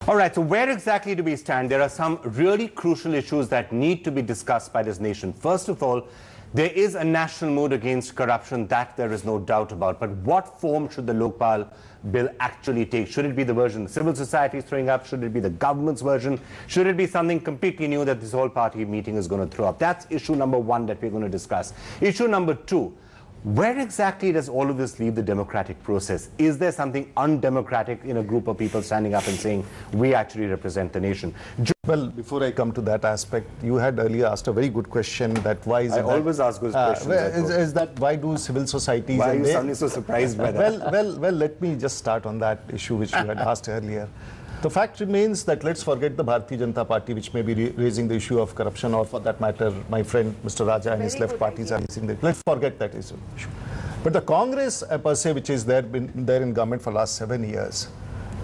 All right, so where exactly do we stand? There are some really crucial issues that need to be discussed by this nation. First of all, there is a national mood against corruption, that there is no doubt about. But what form should the Lokpal bill actually take? Should it be the version the civil society is throwing up? Should it be the government's version? Should it be something completely new that this whole party meeting is going to throw up? That's issue number one that we're going to discuss. Issue number two, where exactly does all of this leave the democratic process? Is there something undemocratic in a group of people standing up and saying, we actually represent the nation? Well, before I come to that aspect, you had earlier asked a very good question that why is I always ask those questions. Is that why do civil societies... Why are you suddenly so surprised by that? Well, let me just start on that issue which you had asked earlier. The fact remains that let's forget the Bharatiya Janata Party, which may be raising the issue of corruption, or for that matter, my friend Mr. Raja and his left parties are raising the... Let's forget that issue. But the Congress, per se, which is been there in government for the last 7 years,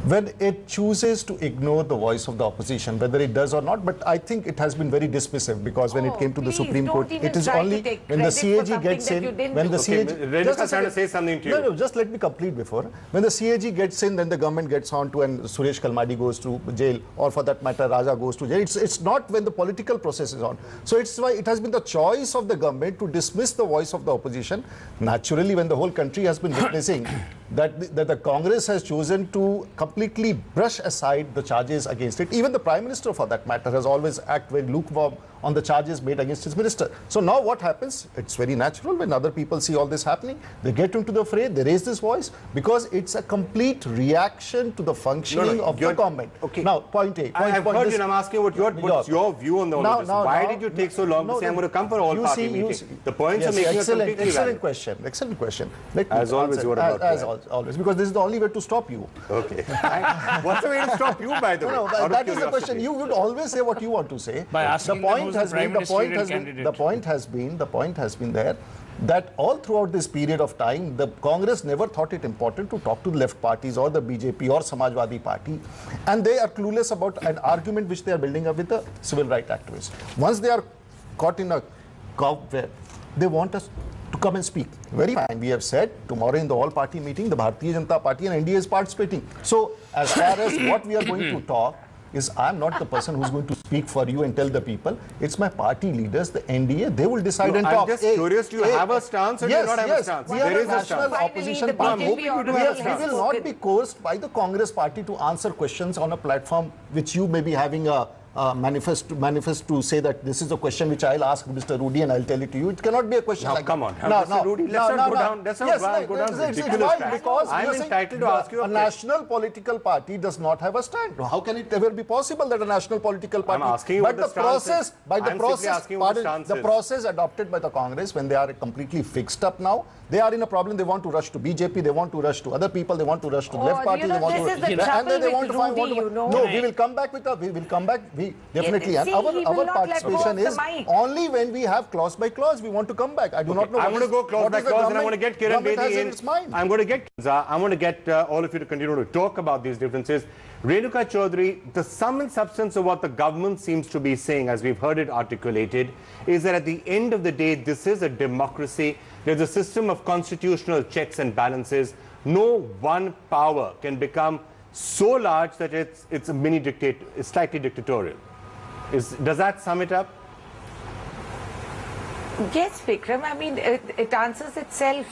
when it chooses to ignore the voice of the opposition, whether it does or not, but I think it has been very dismissive, because when it came to the Supreme Court, it is only when the CAG gets in, when the CAG... Renuka is trying to say something to you. No, just let me complete before. When the CAG gets in, then the government gets on to, and Suresh Kalmadi goes to jail, or for that matter, Raja goes to jail. It's not when the political process is on. So it's why it has been the choice of the government to dismiss the voice of the opposition. Naturally, when the whole country has been witnessing that the Congress has chosen to completely brush aside the charges against it. Even the Prime Minister, for that matter, has always acted very lukewarm on the charges made against his minister. So now what happens? It's very natural when other people see all this happening. They get into the fray, they raise this voice, because it's a complete reaction to the functioning of the government. Okay. Now, point A. I've heard you, and I'm asking what's your view on all of this. Why did you take so long to say I'm going to come for all party meeting? The points are making a completely excellent question. Excellent question. As always, you're about as always, because this is the only way to stop you. Okay. What's the way to stop you, by the way? No, that is the question. You would always say what you want to say. By asking the point has been there that all throughout this period of time, the Congress never thought it important to talk to the left parties or the BJP or Samajwadi Party, and they are clueless about an argument which they are building up with the civil rights activists. Once they are caught in a cobweb, they want us to come and speak. Very fine. We have said tomorrow in the all-party meeting, the Bharatiya Janata Party and NDA is participating. So as far as what we are going to talk is, I'm not the person who's going to speak for you and tell the people. It's my party leaders, the NDA. They will decide and talk. I'm just curious, do you have a stance or do you not have a stance? We are a national opposition party. We will not be coerced by the Congress party to answer questions on a platform which you may be having a manifest to say that this is a question which I'll ask Mr. Rudy and I'll tell it to you. It cannot be a question like come on. Mr. Rudy, let's not go down. Let's not go down ridiculous tracks. Because I'm entitled to ask you a national political party does not have a stand. How can it ever be possible that a national political party... I'm asking you what the stance is. The process adopted by the Congress, when they are completely fixed up now, they are in a problem. They want to rush to BJP, they want to ruch to other people, they want to rush to the left party, they want to... And then they want to find... No, we will come back with a... We will come back... Definitely, and our participation is only when we have clause by clause. We want to come back. I do not know. I'm going to go clause by clause, and I'm going to get Kiran Bedi in. I'm going to get all of you to continue to talk about these differences. Renuka Chaudhary, the sum and substance of what the government seems to be saying, as we've heard it articulated, is that at the end of the day, this is a democracy. There's a system of constitutional checks and balances. No one power can become so large that it's a mini dictator, it's slightly dictatorial. Does that sum it up? Yes, Vikram. I mean, it answers itself.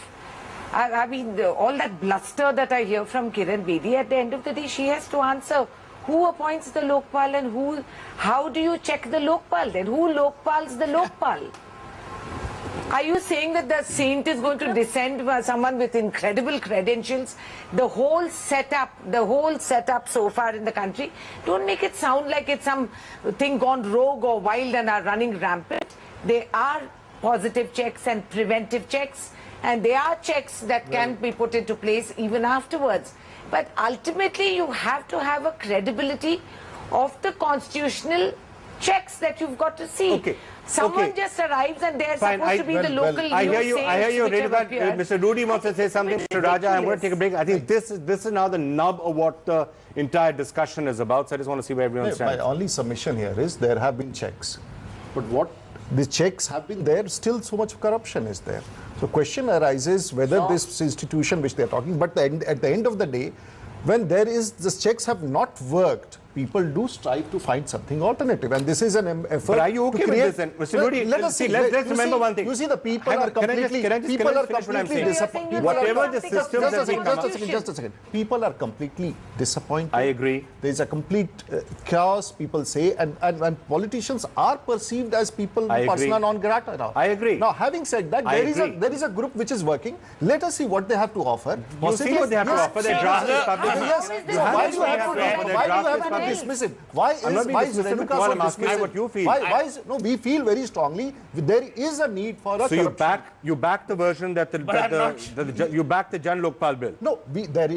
I mean, all that bluster that I hear from Kiran Bedi, at the end of the day, she has to answer. Who appoints the Lokpal and how do you check the Lokpal then? Who Lokpals the Lokpal? Are you saying that the saint is going to descend by someone with incredible credentials? The whole setup so far in the country, don't make it sound like it's some thing gone rogue or wild and are running rampant. There are positive checks and preventive checks, and there are checks that can be put into place even afterwards. But ultimately, you have to have a credibility of the constitutional checks that you've got to see. Okay. Someone just arrives and they're supposed to be the local news. I hear you, Mr. Rudy wants to say something. Mr. Raja, I'm going to take a break. I think this is now the nub of what the entire discussion is about. So I just want to see where everyone stands. My only submission here is there have been checks. But what the checks have been there, still so much corruption is there. So question arises whether this institution which they're talking, but at the end of the day, when these checks have not worked, people do strive to find something alternative, and this is an effort. But are you okay to with create, this? And Mr. Lodi, let us see. Let's remember one thing. You see, the people Hang on, are completely. can I just finish disappointed. Whatever the systems that we come up with. Just a second. People are completely disappointed. I agree. There is a complete chaos, people say, and politicians are perceived as people persona non grata now. I agree. Now, having said that, there is a group which is working. Let us see what they have to offer. You see what they have to offer. Their draft is public. Why do you have to dismiss it? Why is Renuka so dismissive? Why is no? We feel very strongly there is a need for a. So you back the version that you back the Jan Lokpal bill. No, there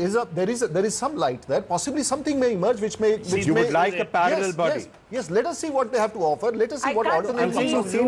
is some light there. Possibly something may emerge which may. You would like a parallel body. Yes. Let us see what they have to offer. Let us see what alternatives. If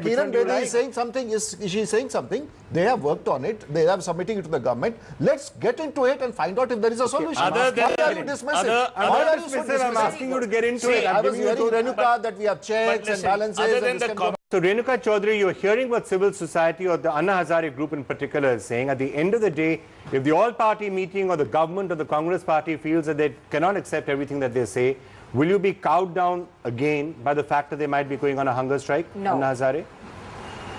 Kiran Bedi is saying something, is she saying something? They have worked on it. They are submitting it to the government. Let's get into it and find out if there is a solution. Why are you dismissing? Why are you so dismissive? I'm asking you to get into it. I was hearing Renuka that we have checks and balances. So Renuka Chaudhary, you're hearing what civil society or the Anna Hazare group in particular is saying. At the end of the day, if the all-party meeting or the government or the Congress party feels that they cannot accept everything that they say, will you be cowed down again by the fact that they might be going on a hunger strike, No. Anna Hazare?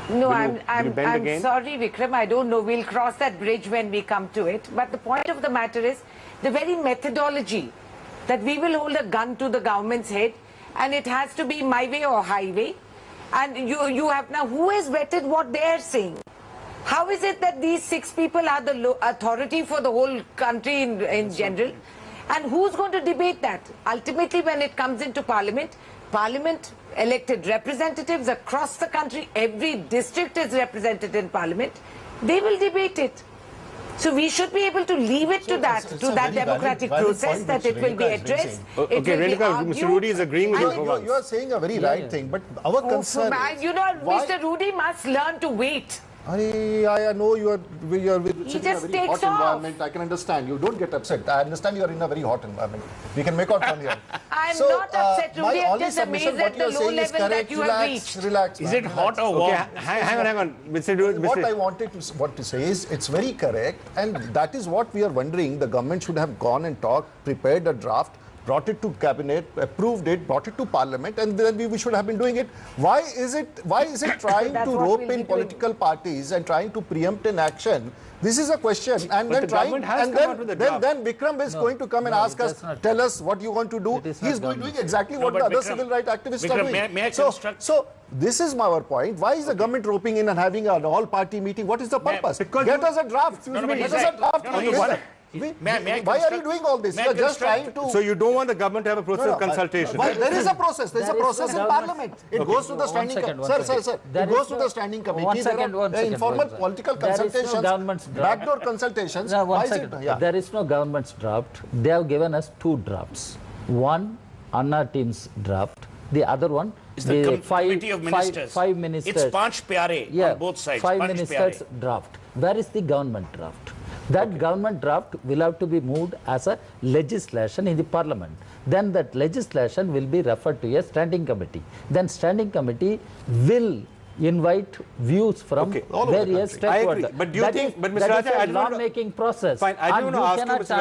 No, I'm again? sorry, Vikram. I don't know. We'll cross that bridge when we come to it. But the point of the matter is the very methodology that we will hold a gun to the government's head and it has to be my way or highway. And you have now, who has vetted what they are saying? How is it that these 6 people are the authority for the whole country in general? And who's going to debate that? Ultimately, when it comes into Parliament, Parliament elected representatives across the country, every district is represented in Parliament, they will debate it. So we should be able to leave it to that democratic process, that it will be addressed. Okay, Renuka, Mr. Rudy is agreeing with you for once. You are saying a very right thing, but our concern is... You know, Mr. Rudy must learn to wait. I know you are sitting in a just very hot takes off. environment. I can understand. You don't get upset. I understand you are in a very hot environment. We can make out from here. I'm not upset, Rudy. I'm just amazed at the low level that you have reached. Relax. Is it hot or warm? Okay, hang on. Mr. Rudy, What I wanted to say is it's very correct, and that is what we are wondering. The government should have gone and talked, prepared a draft, brought it to cabinet, approved it, brought it to parliament, and then we should have been doing it. Why is it trying to rope in political parties and trying to preempt an action? This is a question, and then then Vikram is going to come and ask us, tell us what you want to do. He is doing exactly what the other civil rights activists are doing. So this is our point. Why is the government roping in and having an all-party meeting? What is the purpose? Get us a draft. Get us a draft. Why are you doing all this? You are just trying to... So you don't want the government to have a process of consultation? There is a process. There is a process in Parliament. It goes to the standing committee. Sir. It goes to the standing committee. There are informal political consultations, backdoor consultations. There is no government's draft. They have given us 2 drafts. One, Anna team's draft. The other one, it's the committee of ministers. Five ministers. It's Panch Pyare on both sides. 5 ministers draft. Where is the government draft? That government draft will have to be moved as a legislation in the parliament. Then that legislation will be referred to a standing committee. Then standing committee will invite views from various stakeholders. I agree. But do you think, Mr. Raja, I lawmaking process. Fine, I do want to ask you,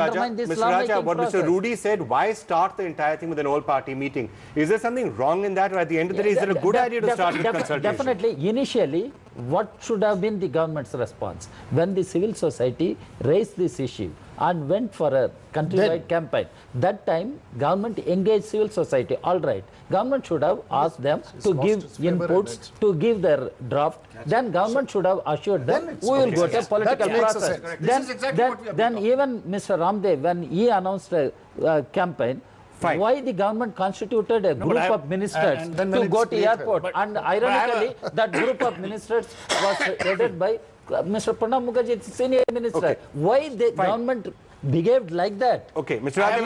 Mr. Raja, what Mr. Rudy said, why start the entire thing with an all-party meeting? Is there something wrong in that, or at the end of the day, is it a good idea to start with consultation? Definitely. Initially, what should have been the government's response? When the civil society raised this issue and went for a countrywide campaign, that time government engaged civil society. All right, government should have asked them to give inputs, to give their draft. Then government should have assured them we will go to a political process. Then even Mr. Ramdev, when he announced a campaign, why the government constituted a group of ministers to go to airport? And ironically, that group of ministers was headed by Mr. Pranab Mukherjee, senior minister. Why the government behaved like that? Okay, Mr. Raja,